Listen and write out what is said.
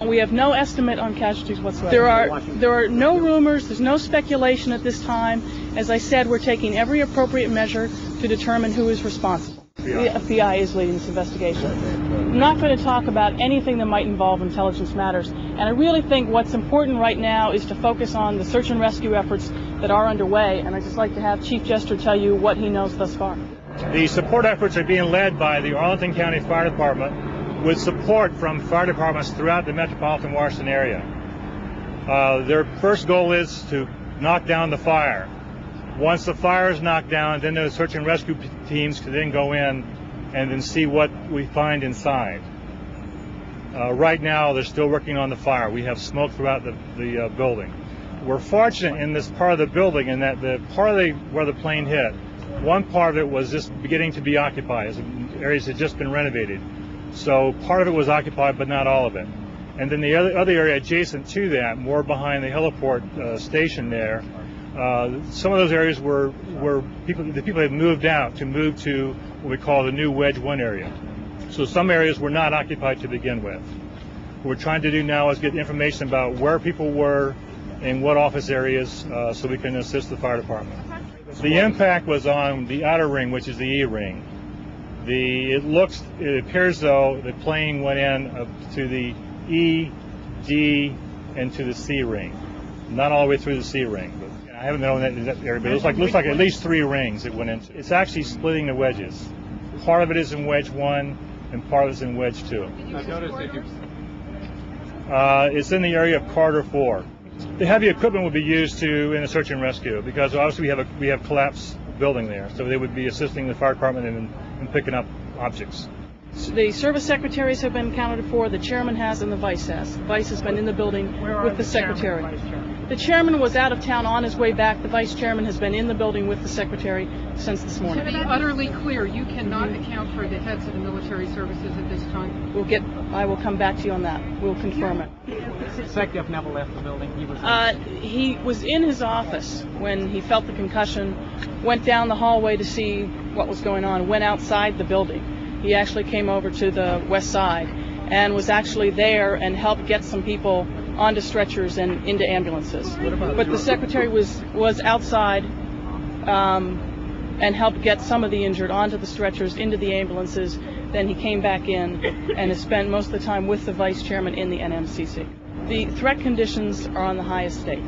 We have no estimate on casualties whatsoever. There are no rumors, there's no speculation at this time. As I said, we're taking every appropriate measure to determine who is responsible. The FBI is leading this investigation. I'm not going to talk about anything that might involve intelligence matters, and I really think what's important right now is to focus on the search and rescue efforts that are underway, and I'd just like to have Chief Jester tell you what he knows thus far. The support efforts are being led by the Arlington County Fire Department with support from fire departments throughout the metropolitan Washington area. Their first goal is to knock down the fire. Once the fire is knocked down, then the search and rescue teams can then go in and then see what we find inside. Right now, they're still working on the fire. We have smoke throughout the building. We're fortunate in this part of the building in that the part of where the plane hit, one part of it was just beginning to be occupied, as areas had just been renovated. So part of it was occupied, but not all of it. And then the other area adjacent to that, more behind the heliport station there, some of those areas were the people had moved out to move to what we call the new Wedge 1 area. So some areas were not occupied to begin with. What we're trying to do now is get information about where people were in what office areas so we can assist the fire department. The impact was on the outer ring, which is the E ring. It appears though the plane went in to the E, D, and to the C ring. Not all the way through the C ring. But I haven't known that area, but it looks like at least 3 rings it went into. It's actually splitting the wedges. Part of it is in Wedge 1, and part of it is in Wedge 2. It's in the area of Carter 4. The heavy equipment would be used in a search and rescue because obviously we have collapsed building there, so they would be assisting the fire department in picking up objects. The service secretaries have been accounted for, the chairman has, and the vice has. The vice has been in the building with the secretary. The chairman was out of town on his way back. The vice chairman has been in the building with the secretary since this morning. To be utterly clear, you cannot account for the heads of the military services at this time? I will come back to you on that. We'll confirm it. Executive never left the building. He was in his office when he felt the concussion, went down the hallway to see what was going on, went outside the building. He actually came over to the west side and was actually there and helped get some people onto stretchers and into ambulances. But the secretary was outside and helped get some of the injured onto the stretchers, into the ambulances. Then he came back in and has spent most of the time with the vice chairman in the NMCC. The threat conditions are on the highest state.